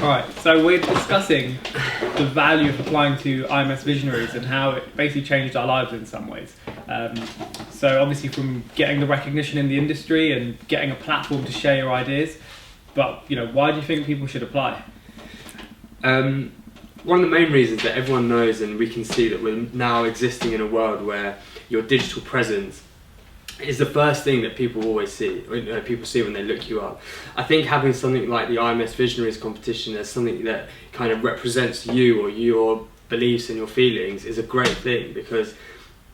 Alright, so we're discussing the value of applying to IMS Visionaries and how it basically changed our lives in some ways. So obviously from getting the recognition in the industry and getting a platform to share your ideas, but why do you think people should apply? One of the main reasons that everyone knows, and we can see that we're now existing in a world where your digital presence is the first thing that people always see, people see when they look you up. I think having something like the IMS Visionaries competition as something that kind of represents you or your beliefs and your feelings is a great thing, because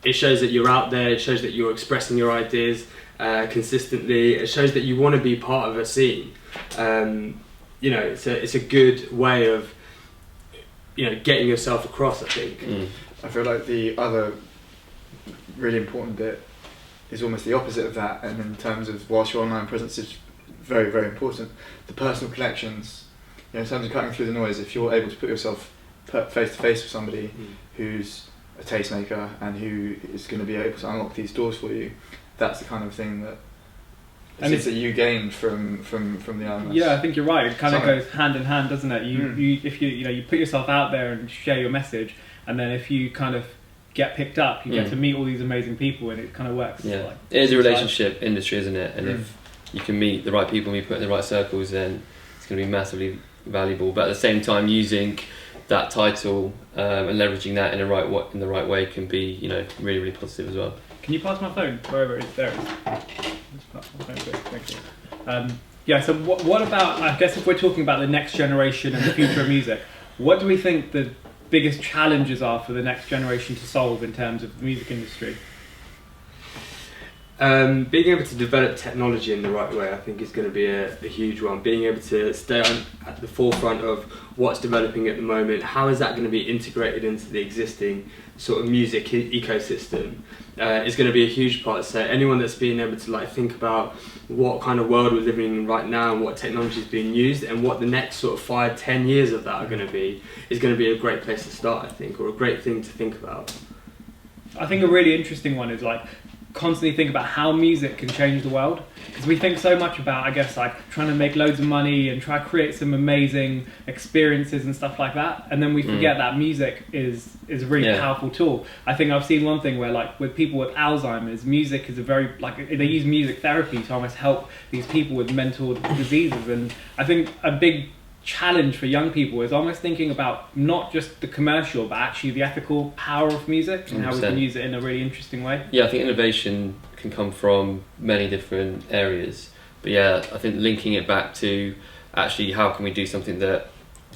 it shows that you're out there, it shows that you're expressing your ideas consistently, it shows that you want to be part of a scene. It's a good way of getting yourself across, I think. I feel like the other really important bit is almost the opposite of that, and in terms of whilst your online presence is very, very important, the personal connections, in terms of cutting through the noise, if you're able to put yourself face to face with somebody who's a tastemaker and who is going to be able to unlock these doors for you, that's the kind of thing that that you gained from the IMS. Yeah, I think you're right. It kind of goes hand in hand, doesn't it? If you put yourself out there and share your message, and then if you kind of get picked up, you get to meet all these amazing people, and it kind of works. Yeah, it is a relationship industry, isn't it? And if you can meet the right people and be put in the right circles, then it's going to be massively valuable. But at the same time, using that title and leveraging that in the right way can be really, really positive as well. Can you pass my phone wherever it is? There it is. Just pass my phone, thank you. So what about, I guess if we're talking about the next generation and the future of music, what do we think the biggest challenges are for the next generation to solve in terms of the music industry? Being able to develop technology in the right way, I think, is going to be a huge one. Being able to stay at the forefront of what's developing at the moment, how is that going to be integrated into the existing sort of music ecosystem, is going to be a huge part. So anyone that's being able to think about what kind of world we're living in right now and what technology is being used and what the next sort of 5-10 years of that are going to be, is going to be a great place to start, I think, or a great thing to think about. I think a really interesting one is constantly think about how music can change the world, because we think so much about, I guess, trying to make loads of money and try to create some amazing experiences and stuff like that, and then we forget that music is a really powerful tool. I think I've seen one thing where with people with Alzheimer's, music is a very they use music therapy to almost help these people with mental diseases, and I think a big challenge for young people is almost thinking about not just the commercial but actually the ethical power of music and 100%. How we can use it in a really interesting way. Yeah, I think innovation can come from many different areas, but I think linking it back to actually how can we do something that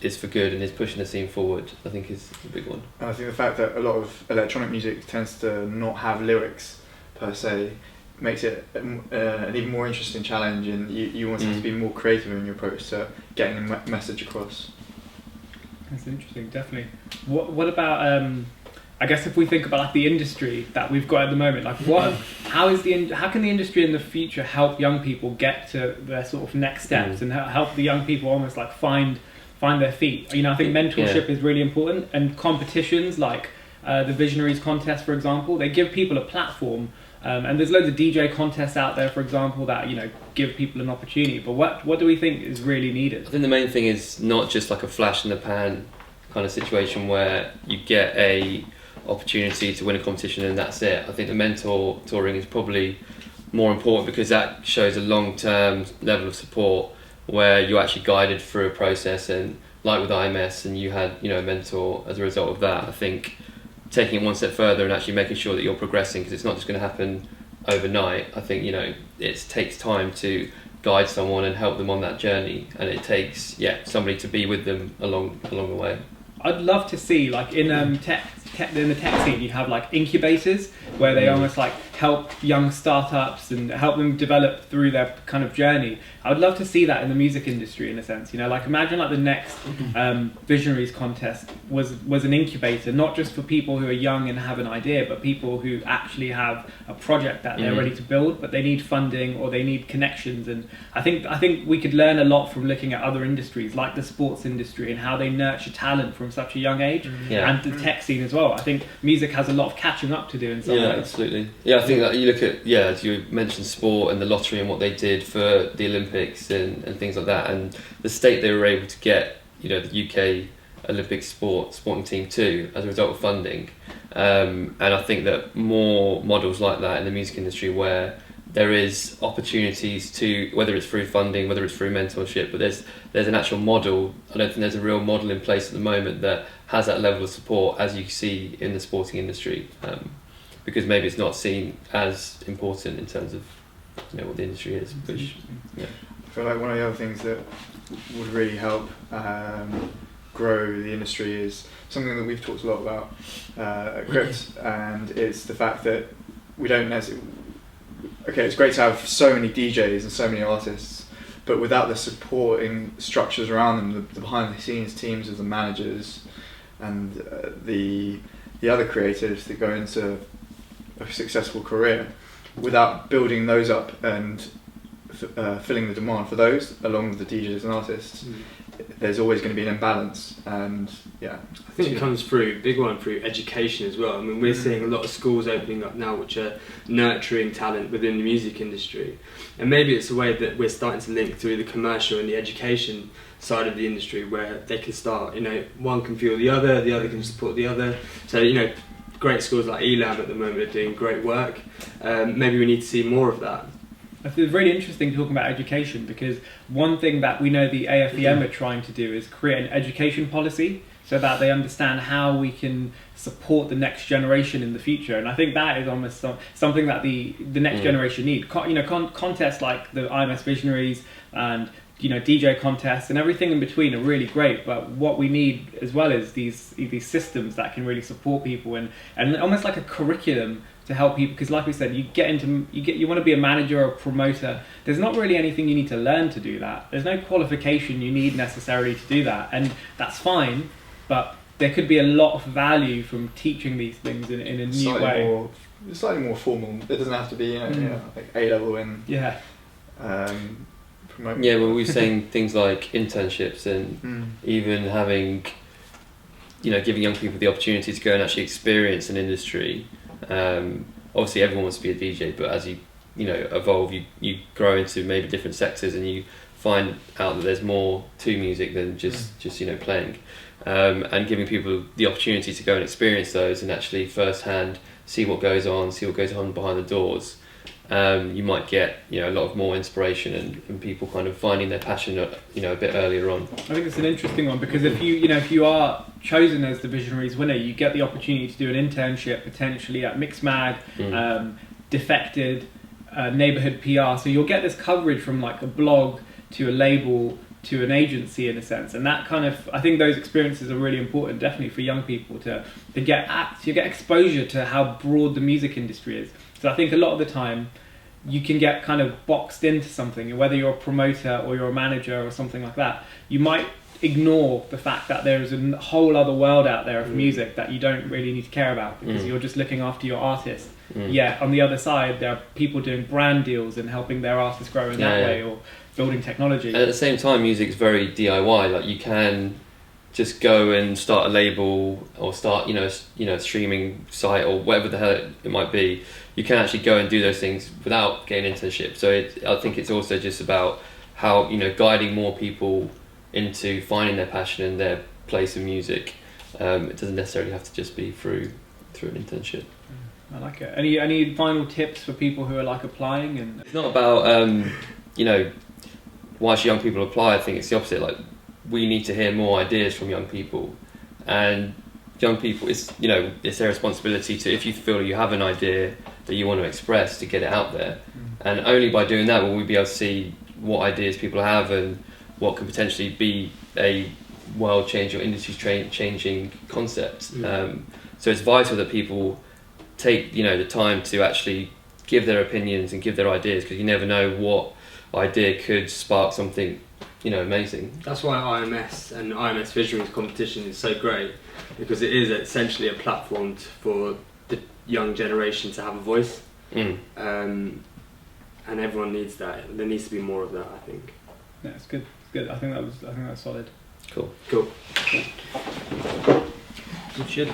is for good and is pushing the scene forward, I think is a big one. And I think the fact that a lot of electronic music tends to not have lyrics per se makes it an even more interesting challenge, and you want to be more creative in your approach to getting a message across. That's interesting, definitely. What about I guess if we think about the industry that we've got at the moment, how can the industry in the future help young people get to their sort of next steps and help the young people almost find their feet? I think mentorship is really important, and competitions like the Visionaries contest, for example, they give people a platform. And there's loads of DJ contests out there, for example, that give people an opportunity. But what do we think is really needed? I think the main thing is not just a flash in the pan kind of situation where you get a opportunity to win a competition and that's it. I think the mentoring is probably more important, because that shows a long-term level of support where you're actually guided through a process, and like with IMS, and you had a mentor as a result of that. I think taking it one step further and actually making sure that you're progressing, because it's not just going to happen overnight. I think it takes time to guide someone and help them on that journey, and it takes somebody to be with them along the way. I'd love to see in the tech scene you have incubators where they almost help young startups and help them develop through their kind of journey. I would love to see that in the music industry in a sense. Imagine the next Visionaries contest was an incubator, not just for people who are young and have an idea, but people who actually have a project that they're ready to build, but they need funding or they need connections. And I think we could learn a lot from looking at other industries like the sports industry and how they nurture talent from such a young age, and the tech scene as well. I think music has a lot of catching up to do in some ways. Absolutely. I think that you look at as you mentioned, sport and the lottery and what they did for the Olympics and things like that, and the state they were able to get the UK Olympic sporting team too, as a result of funding. And I think that more models like that in the music industry, where there is opportunities to, whether it's through funding, whether it's through mentorship, but there's an actual model. I don't think there's a real model in place at the moment that has that level of support as you see in the sporting industry, because maybe it's not seen as important in terms of what the industry is. Which, yeah. I feel like one of the other things that would really help grow the industry is something that we've talked a lot about at Crypt, and it's the fact that we don't necessarily. Okay, it's great to have so many DJs and so many artists, but without the supporting structures around them, the behind the scenes teams of the managers and the other creatives that go into a successful career, without building those up and filling the demand for those along with the DJs and artists, there's always going to be an imbalance. And yeah, I think it comes through education as well. I mean, we're seeing a lot of schools opening up now which are nurturing talent within the music industry, and maybe it's a way that we're starting to link through the commercial and the education side of the industry, where they can start, one can fuel the other can support the other. So great schools like ELAB at the moment are doing great work. Maybe we need to see more of that. I think it's really interesting talking about education, because one thing that we know the AFEM are trying to do is create an education policy so that they understand how we can support the next generation in the future. And I think that is almost something that the next generation need. Contests like the IMS Visionaries and DJ contests and everything in between are really great, but what we need as well is these systems that can really support people and almost like a curriculum to help people, because like we said, you want to be a manager or a promoter. There's not really anything you need to learn to do that. There's no qualification you need necessarily to do that, and that's fine, but there could be a lot of value from teaching these things in a new way. Slightly more formal. It doesn't have to be like A-level and promote. Yeah, well, we were saying things like internships and even having, giving young people the opportunity to go and actually experience an industry. Obviously everyone wants to be a DJ, but as you evolve, you grow into maybe different sectors, and you find out that there's more to music than just playing, and giving people the opportunity to go and experience those and actually firsthand see what goes on behind the doors. You might get a lot of more inspiration and people kind of finding their passion a bit earlier on. I think it's an interesting one, because if you are chosen as the Visionaries winner, you get the opportunity to do an internship potentially at Mixmag, Defected, Neighborhood PR. So you'll get this coverage from like a blog to a label to an agency in a sense, and that kind of, I think those experiences are really important, definitely for young people to get exposure to how broad the music industry is. So I think a lot of the time you can get kind of boxed into something, whether you're a promoter or you're a manager or something like that. You might ignore the fact that there is a whole other world out there of music that you don't really need to care about, because you're just looking after your artist. Yeah, on the other side, there are people doing brand deals and helping their artists grow in that way, or building technology. And at the same time, music's very DIY. Like, you can just go and start a label or start, a streaming site or whatever the hell it might be. You can actually go and do those things without getting internship. So I think it's also just about how, guiding more people into finding their passion and their place in music. It doesn't necessarily have to just be through an internship. I like it. Any final tips for people who are like applying? And it's not about why should young people apply. I think it's the opposite. Like, we need to hear more ideas from young people, and young people, it's their responsibility to, if you feel you have an idea that you want to express, to get it out there. And only by doing that will we be able to see what ideas people have and what could potentially be a world changing or industry changing concept. So it's vital that people take the time to actually give their opinions and give their ideas, because you never know what idea could spark something amazing. That's why IMS and IMS Visionaries competition is so great, because it is essentially a platform for the young generation to have a voice, and everyone needs that. There needs to be more of that, I think. Yeah, it's good. It's good. I think that's solid. Cool. Good shit.